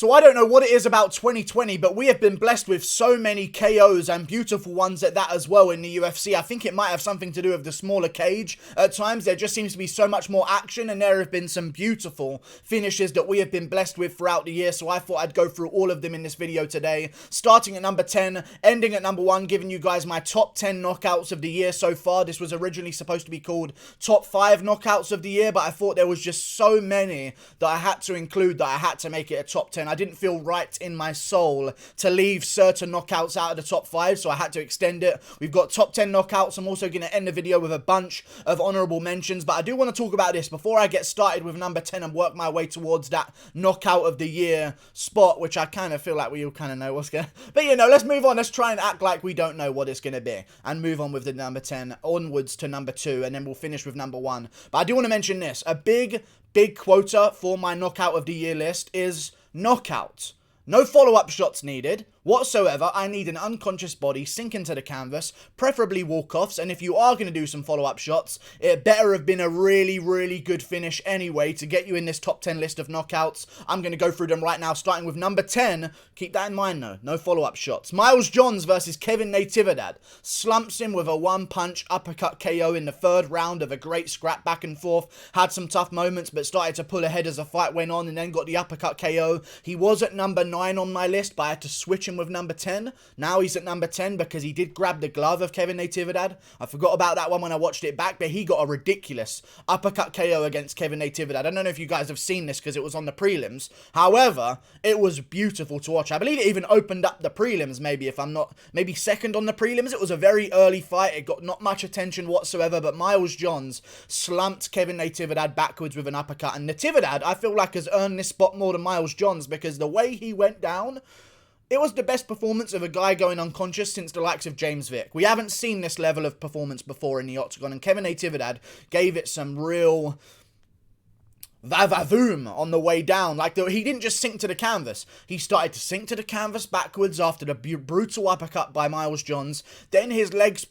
So I don't know what it is about 2020, but we have been blessed with so many KOs and beautiful ones at that as well in the UFC. I think it might have something to do with the smaller cage. At times, there just seems to be so much more action, and there have been some beautiful finishes that we have been blessed with throughout the year, so I thought I'd go through all of them in this video today. Starting at number 10, ending at number 1, giving you guys my top 10 knockouts of the year so far. This was originally supposed to be called top 5 knockouts of the year, but I thought there was just so many that I had to include that I had to make it a top 10. I didn't feel right in my soul to leave certain knockouts out of the top 5, so I had to extend it. We've got top 10 knockouts. I'm also going to end the video with a bunch of honourable mentions, but I do want to talk about this before I get started with number 10 and work my way towards that knockout of the year spot, which I kind of feel like we all kind of know what's going to... But, you know, let's move on. Let's try and act like we don't know what it's going to be and move on with the number 10 onwards to number 2, and then we'll finish with number 1. But I do want to mention this. A big quota for my knockout of the year list is knockout. No follow-up shots needed whatsoever. I need an unconscious body sink into the canvas, preferably walk-offs, and if you are going to do some follow-up shots, it better have been a really good finish anyway to get you in this top 10 list of knockouts. I'm going to go through them right now, starting with number 10. Keep that in mind though, no follow-up shots. Miles Johns versus Kevin Natividad. Slumps him with a one-punch uppercut KO in the 3rd round of a great scrap back and forth. Had some tough moments, but started to pull ahead as the fight went on, and then got the uppercut KO. He was at number 9 on my list, but I had to switch him with number 10. Now he's at number 10 because he did grab the glove of Kevin Natividad. I forgot about that one when I watched it back, but he got a ridiculous uppercut KO against Kevin Natividad. I don't know if you guys have seen this because it was on the prelims. However, it was beautiful to watch. I believe it even opened up the prelims, maybe second on the prelims. It was a very early fight. It got not much attention whatsoever, but Miles Johns slumped Kevin Natividad backwards with an uppercut, and Natividad, I feel like, has earned this spot more than Miles Johns because the way he went down, it was the best performance of a guy going unconscious since the likes of James Vick. We haven't seen this level of performance before in the octagon, and Kevin Natividad gave it some real vavavoom on the way down. Like, he didn't just sink to the canvas. He started to sink to the canvas backwards after the brutal uppercut by Miles Johns. Then his legs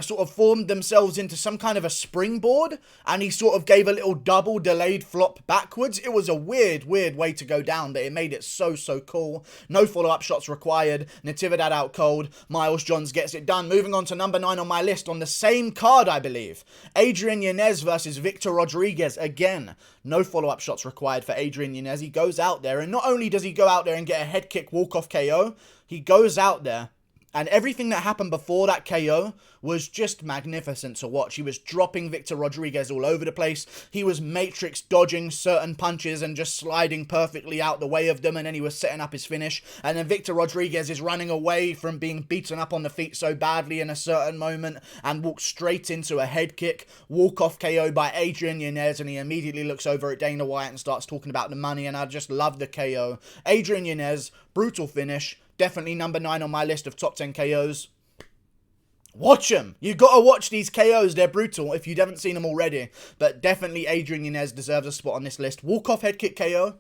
sort of formed themselves into some kind of a springboard, and he sort of gave a little double delayed flop backwards. It was a weird way to go down, but it made it so cool. No follow-up shots required. Natividad out cold. Miles Johns gets it done. Moving on to number 9 on my list, on the same card, I believe. Adrian Yanez versus Victor Rodriguez. Again, no follow-up shots required for Adrian Yanez. He goes out there, and not only does he go out there and get a head kick walk-off KO, he goes out there, and everything that happened before that KO was just magnificent to watch. He was dropping Victor Rodriguez all over the place. He was matrix dodging certain punches and just sliding perfectly out the way of them, and then he was setting up his finish. And then Victor Rodriguez is running away from being beaten up on the feet so badly in a certain moment and walks straight into a head kick, walk-off KO by Adrian Yanez, and he immediately looks over at Dana White and starts talking about the money, and I just love the KO. Adrian Yanez, brutal finish. Definitely number 9 on my list of top 10 KOs. Watch them. You gotta watch these KOs. They're brutal if you haven't seen them already. But definitely Adrian Yanez deserves a spot on this list. Walk-off head kick KO.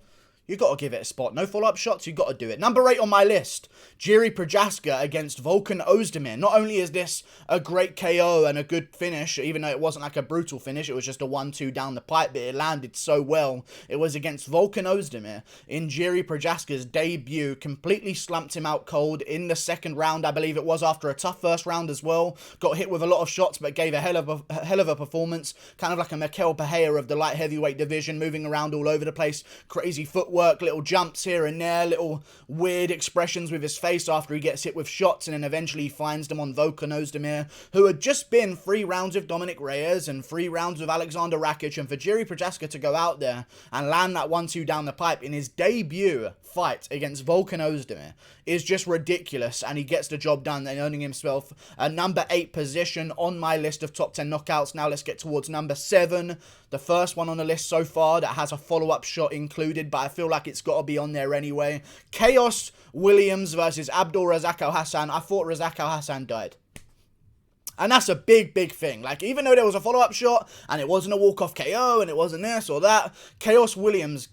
You got to give it a spot. No follow-up shots, you got to do it. Number 8 on my list, Jiří Procházka against Volkan Ozdemir. Not only is this a great KO and a good finish, even though it wasn't like a brutal finish, it was just a 1-2 down the pipe, but it landed so well. It was against Volkan Ozdemir in Jiří Procházka's debut. Completely slumped him out cold in the 2nd round, I believe it was, after a tough 1st round as well. Got hit with a lot of shots, but gave a hell of a performance. Kind of like a Mikel Pereira of the light heavyweight division, moving around all over the place. Crazy footwork. Little jumps here and there, little weird expressions with his face after he gets hit with shots, and then eventually he finds them on Volkan Ozdemir, who had just been 3 rounds with Dominic Reyes and 3 rounds with Alexander Rakic, and for Jiří Procházka to go out there and land that 1-2 down the pipe in his debut fight against Volkan Ozdemir is just ridiculous, and he gets the job done and earning himself a number 8 position on my list of top 10 knockouts. Now let's get towards number 7, the first one on the list so far that has a follow-up shot included, but I feel like it's got to be on there anyway. Khaos Williams versus Abdul Razakou Hassan. I thought Razakou Hassan died. And that's a big thing. Like, even though there was a follow-up shot, and it wasn't a walk-off KO, and it wasn't this or that, Khaos Williams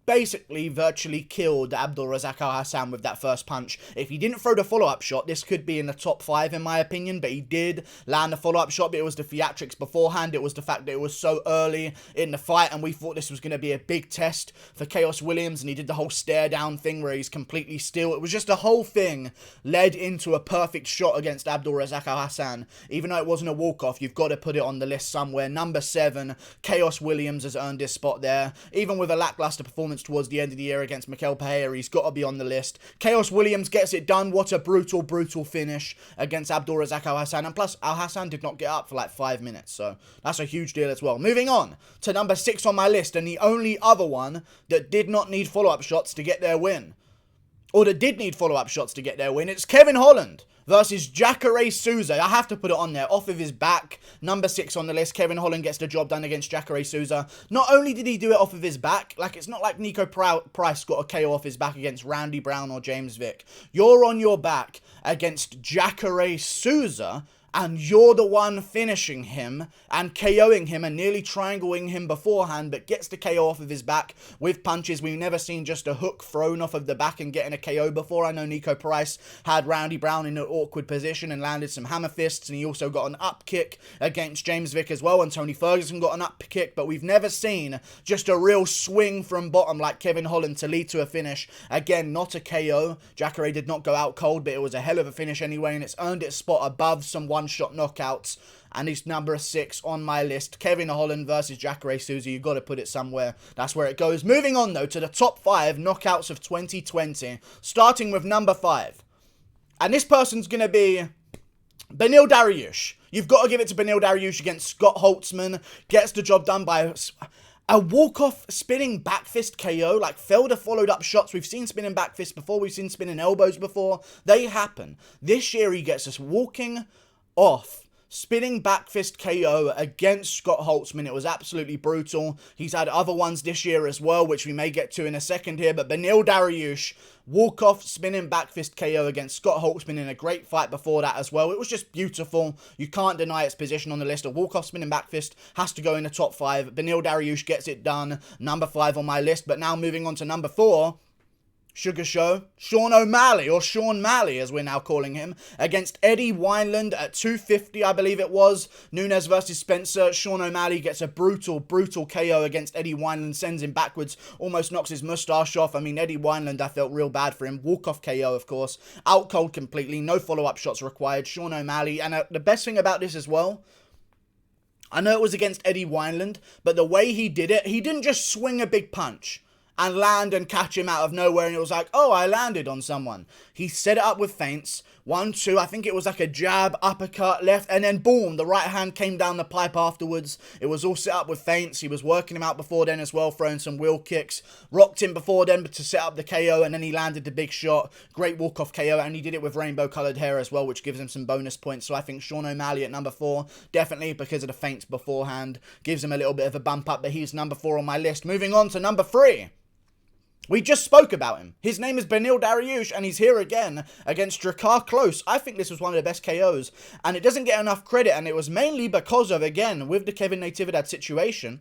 basically virtually killed Abdul Razakou Hassan with that first punch. If he didn't throw the follow-up shot, this could be in the top 5 in my opinion, but he did land the follow-up shot. But it was the theatrics beforehand, it was the fact that it was so early in the fight, and we thought this was going to be a big test for Chaos Williams, and he did the whole stare down thing where he's completely still. It was just a whole thing led into a perfect shot against Abdul Razakou Hassan. Even though it wasn't a walk-off, you've got to put it on the list somewhere. Number 7, Chaos Williams has earned his spot there. Even with a lackluster performance towards the end of the year against Mikel Pereira, he's got to be on the list. Chaos Williams gets it done. What a brutal, brutal finish against Abdul Razakou Hassan. And plus, Al Hassan did not get up for like 5 minutes, so that's a huge deal as well. Moving on to number 6 on my list, and the only other one that did not need follow-up shots to get their win. Or that did need follow-up shots to get their win. It's Kevin Holland versus Jacare Souza. I have to put it on there. Off of his back. Number 6 on the list. Kevin Holland gets the job done against Jacare Souza. Not only did he do it off of his back, like it's not like Nico Price got a KO off his back against Randy Brown or James Vick. You're on your back against Jacare Souza, and you're the one finishing him and KOing him and nearly triangling him beforehand, but gets the KO off of his back with punches. We've never seen just a hook thrown off of the back and getting a KO before. I know Nico Price had Randy Brown in an awkward position and landed some hammer fists, and he also got an up kick against James Vick as well, and Tony Ferguson got an up kick, but we've never seen just a real swing from bottom like Kevin Holland to lead to a finish. Again, not a KO. Jacare did not go out cold, but it was a hell of a finish anyway, and it's earned its spot above some one-shot knockouts, and he's number 6 on my list. Kevin Holland versus Jacare Souza. You've got to put it somewhere. That's where it goes. Moving on, though, to the top 5 knockouts of 2020, starting with number 5. And this person's going to be Beneil Dariush. You've got to give it to Beneil Dariush against Scott Holtzman. Gets the job done by a walk-off spinning back fist KO, like Felder followed up shots. We've seen spinning back fists before. We've seen spinning elbows before. They happen. This year he gets us walking off spinning back fist KO against Scott Holtzman. It was absolutely brutal. He's had other ones this year as well, which we may get to in a second here. But Beneil Dariush, walk-off spinning back fist KO against Scott Holtzman in a great fight before that as well. It was just beautiful. You can't deny its position on the list. A walk-off spinning back fist has to go in the top 5. Beneil Dariush gets it done. Number 5 on my list. But now moving on to number 4. Sugar Show, Sean O'Malley, or Sean Malley as we're now calling him, against Eddie Wineland at 250, I believe it was. Nunes versus Spencer. Sean O'Malley gets a brutal, brutal KO against Eddie Wineland, sends him backwards, almost knocks his moustache off. I mean, Eddie Wineland, I felt real bad for him. Walk-off KO, of course. Out cold completely, no follow-up shots required. Sean O'Malley, and the best thing about this as well, I know it was against Eddie Wineland, but the way he did it, he didn't just swing a big punch and land and catch him out of nowhere, and it was like, oh, I landed on someone. He set it up with feints. 1, 2, I think it was like a jab, uppercut, left, and then boom, the right hand came down the pipe afterwards. It was all set up with feints. He was working him out before then as well, throwing some wheel kicks. Rocked him before then to set up the KO, and then he landed the big shot. Great walk-off KO, and he did it with rainbow-coloured hair as well, which gives him some bonus points. So I think Sean O'Malley at number 4, definitely because of the feints beforehand, gives him a little bit of a bump up, but he's number 4 on my list. Moving on to number 3. We just spoke about him. His name is Beneil Dariush, and he's here again against Jacare Close. I think this was one of the best KOs, and it doesn't get enough credit, and it was mainly because of, again, with the Kevin Natividad situation,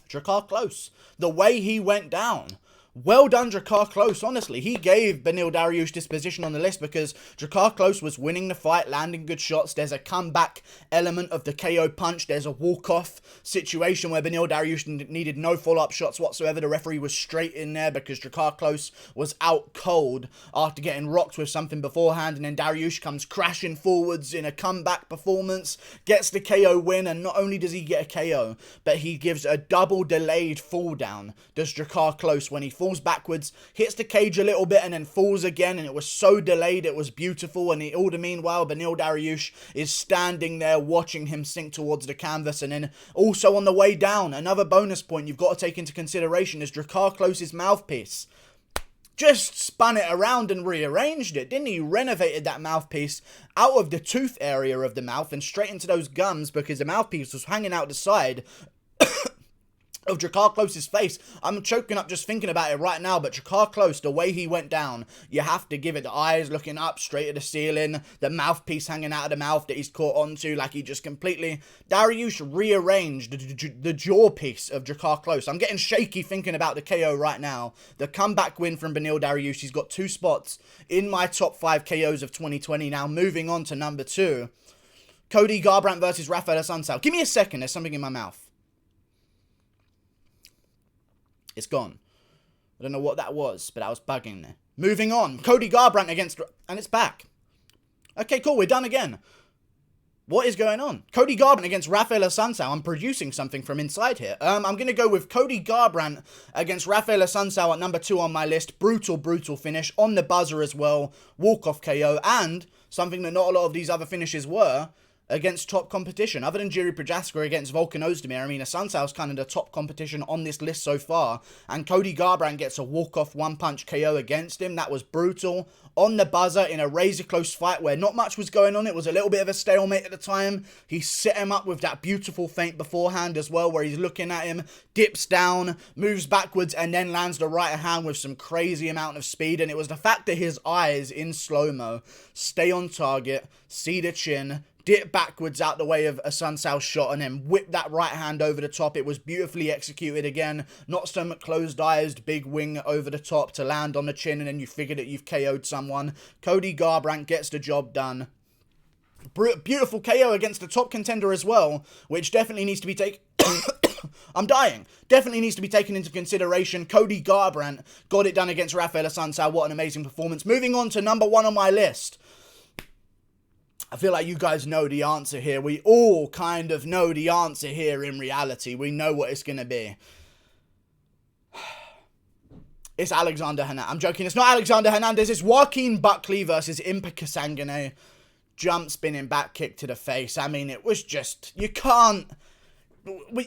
Jacare Close. The way he went down. Well done, Jacare Close, honestly. He gave Beneil Dariush this position on the list because Jacare Close was winning the fight, landing good shots. There's a comeback element of the KO punch. There's a walk-off situation where Beneil Dariush needed no follow-up shots whatsoever. The referee was straight in there because Jacare Close was out cold after getting rocked with something beforehand, and then Dariush comes crashing forwards in a comeback performance, gets the KO win, and not only does he get a KO, but he gives a double delayed fall down, does Jacare Close, when he falls backwards, hits the cage a little bit, and then falls again, and it was so delayed, it was beautiful. And all the meanwhile, Beneil Dariush is standing there watching him sink towards the canvas. And then also on the way down, another bonus point you've got to take into consideration is Jacare Close's mouthpiece. Just spun it around and rearranged it, didn't he? Renovated that mouthpiece out of the tooth area of the mouth and straight into those gums because the mouthpiece was hanging out the side. of Jacare Close's face. I'm choking up just thinking about it right now, but Jacare Close, the way he went down, you have to give it. The eyes looking up straight at the ceiling, the mouthpiece hanging out of the mouth that he's caught onto, like he just completely... Dariush rearranged the jaw piece of Jacare Close. I'm getting shaky thinking about the KO right now. The comeback win from Beneil Dariush. He's got 2 spots in my top 5 KOs of 2020. Now moving on to number 2. Cody Garbrandt versus Rafael Santel. Give me a second, there's something in my mouth. It's gone. I don't know what that was, but I was bugging there. Moving on. Cody Garbrandt against... And it's back. Okay, cool. We're done again. What is going on? Cody Garbrandt against Rafael Santel. I'm producing something from inside here. I'm going to go with Cody Garbrandt against Rafael Santel at number 2 on my list. Brutal, brutal finish. On the buzzer as well. Walk-off KO. And something that not a lot of these other finishes were... against top competition. Other than Jiri Prochaska against Volkan Ozdemir, I mean, Santel's kind of the top competition on this list so far, and Cody Garbrandt gets a walk-off one-punch KO against him. That was brutal. On the buzzer in a razor-close fight where not much was going on. It was a little bit of a stalemate at the time. He set him up with that beautiful feint beforehand as well, where he's looking at him, dips down, moves backwards, and then lands the right hand with some crazy amount of speed. And it was the fact that his eyes in slow-mo stay on target, see the chin, dip backwards out the way of a Santel shot, and then whip that right hand over the top. It was beautifully executed again. Not some closed-eyes, big wing over the top to land on the chin, and then you figure that you've KO'd someone. Cody Garbrandt gets the job done. Beautiful KO against the top contender as well, which definitely needs to be taken... I'm dying. Definitely needs to be taken into consideration. Cody Garbrandt got it done against Rafael Santel. What an amazing performance. Moving on to number 1 on my list. I feel like you guys know the answer here. We all kind of know the answer here in reality. We know what it's going to be. It's Alexander Hernandez. I'm joking. It's not Alexander Hernandez. It's Joaquin Buckley versus Impa Kasanganay. Jump, spinning, back kick to the face. I mean, it was just... You can't...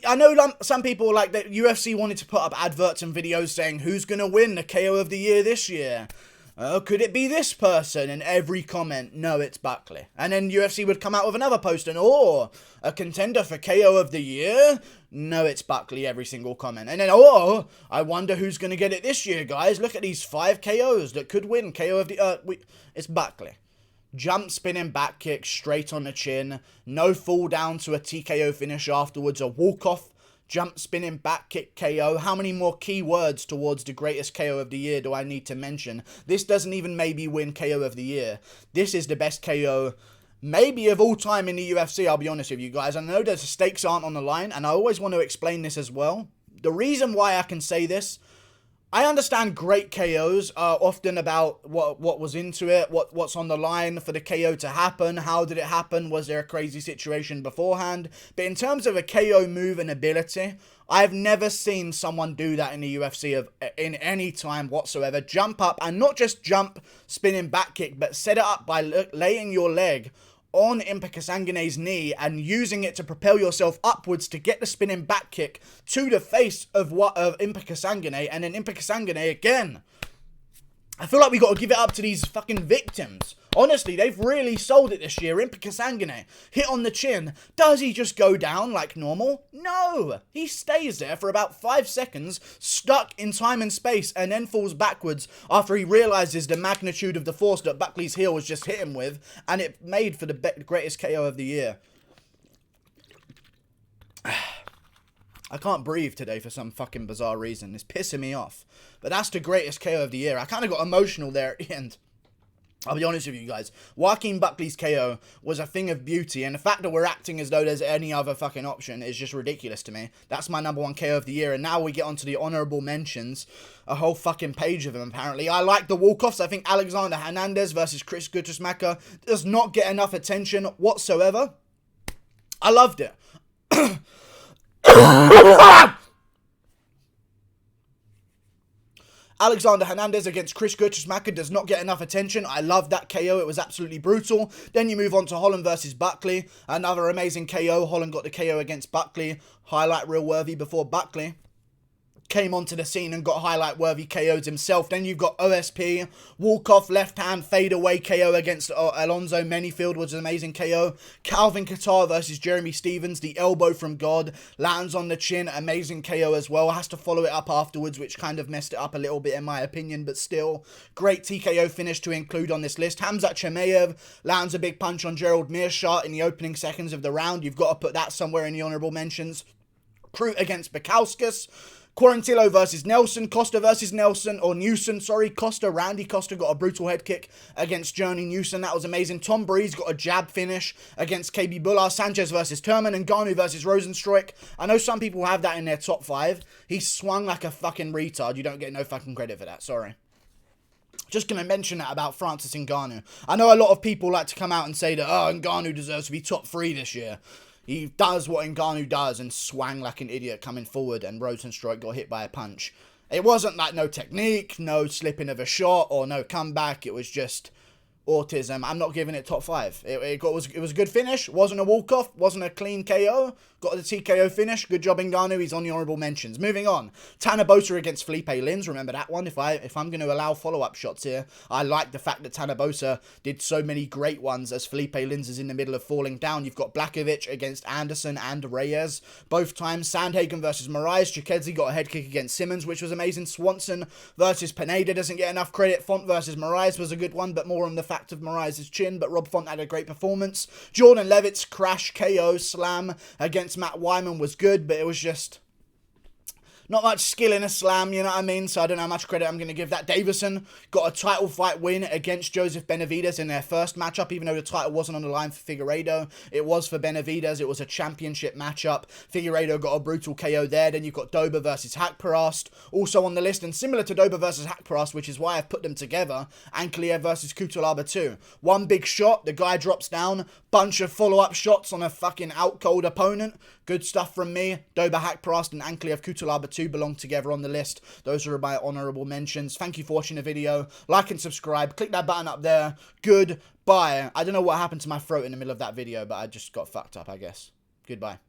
I know some people like that UFC wanted to put up adverts and videos saying who's going to win the KO of the year this year. Oh, could it be this person? And every comment, no, it's Buckley. And then UFC would come out with another post and, oh, a contender for KO of the year? No, it's Buckley, every single comment. And then, oh, I wonder who's going to get it this year, guys. Look at these 5 KOs that could win KO of the... it's Buckley. Jump, spinning, back kick, straight on the chin. No fall down to a TKO finish afterwards. A walk-off. Jump, spinning, back kick, KO. How many more keywords towards the greatest KO of the year do I need to mention? This doesn't even maybe win KO of the year. This is the best KO maybe of all time in the UFC, I'll be honest with you guys. I know that the stakes aren't on the line, and I always want to explain this as well. The reason why I can say this, I understand great KOs are often about what was into it, what's on the line for the KO to happen, how did it happen, was there a crazy situation beforehand. But in terms of a KO move and ability, I've never seen someone do that in the UFC in any time whatsoever. Jump up, and not just jump, spinning back kick, but set it up by laying your leg on Impa Kasanganay's knee and using it to propel yourself upwards to get the spinning back kick to the face of Impa Kasanganay, and then Impa Kasanganay again. I feel like we got to give it up to these fucking victims. Honestly, they've really sold it this year. Impa Kasanganay, hit on the chin. Does he just go down like normal? No! He stays there for about 5 seconds, stuck in time and space, and then falls backwards after he realizes the magnitude of the force that Buckley's heel was just hit him with, and it made for the greatest KO of the year. I can't breathe today for some fucking bizarre reason. It's pissing me off. But that's the greatest KO of the year. I kind of got emotional there at the end. I'll be honest with you guys. Joaquin Buckley's KO was a thing of beauty. And the fact that we're acting as though there's any other fucking option is just ridiculous to me. That's my number 1 KO of the year. And now we get onto the honourable mentions. A whole fucking page of them, apparently. I like the walk-offs. I think Alexander Hernandez versus Chris Guttersmacher does not get enough attention whatsoever. I loved it. Alexander Hernandez against Chris Guttersmacher does not get enough attention. I love that KO. It was absolutely brutal. Then you move on to Holland versus Buckley. Another amazing KO. Holland got the KO against Buckley. Highlight reel worthy before Buckley came onto the scene and got highlight-worthy KOs himself. Then you've got OSP, walk-off left-hand fade-away KO against Alonzo Manyfield, was an amazing KO. Calvin Katar versus Jeremy Stevens, the elbow from God, lands on the chin, amazing KO as well. Has to follow it up afterwards, which kind of messed it up a little bit in my opinion, but still, great TKO finish to include on this list. Hamzat Chimaev lands a big punch on Gerald Meerschaert in the opening seconds of the round. You've got to put that somewhere in the honourable mentions. Crute against Bakauskas. Quarantillo versus Nelson, Costa versus Nelson, or Newson, sorry, Costa, Randy Costa got a brutal head kick against Journey Newson, that was amazing. Tom Breeze got a jab finish against KB Bular. Sanchez versus Turman, and Ngannou versus Rozenstruik. I know some people have that in their top 5. He swung like a fucking retard, you don't get no fucking credit for that, sorry. Just going to mention that about Francis Ngannou. I know a lot of people like to come out and say that, oh, Ngannou deserves to be top 3 this year. He does what Ngannou does and swang like an idiot coming forward, and Rozenstruik got hit by a punch. It wasn't like no technique, no slipping of a shot, or no comeback. It was just autism. I'm not giving it top 5. It was a good finish. Wasn't a walk-off. Wasn't a clean KO. Got the TKO finish. Good job, Ngannou. He's on the honourable mentions. Moving on. Tanabota against Felipe Linz. Remember that one? If I'm going to allow follow-up shots here, I like the fact that Tanabota did so many great ones as Felipe Linz is in the middle of falling down. You've got Blachowicz against Anderson and Reyes. Both times. Sandhagen versus Moraes. Jacare got a head kick against Simmons, which was amazing. Swanson versus Pineda doesn't get enough credit. Font versus Moraes was a good one, but more on the fact of Moraes' chin, but Rob Font had a great performance. Jordan Levitt's crash KO slam against Matt Wyman was good, but it was just not much skill in a slam, you know what I mean? So I don't know how much credit I'm going to give that. Davison got a title fight win against Joseph Benavidez in their first matchup, even though the title wasn't on the line for Figueiredo. It was for Benavidez. It was a championship matchup. Figueiredo got a brutal KO there. Then you've got Dober versus Hakparast also on the list. And similar to Dober versus Hakparast, which is why I've put them together, Ankalaev versus Kutalaba too. One big shot, the guy drops down, bunch of follow-up shots on a fucking out-cold opponent. Good stuff from me. Dober Hakparast and Ankalaev Kutalaba 2 belong together on the list. Those are my honourable mentions. Thank you for watching the video. Like and subscribe. Click that button up there. Goodbye. I don't know what happened to my throat in the middle of that video, but I just got fucked up, I guess. Goodbye.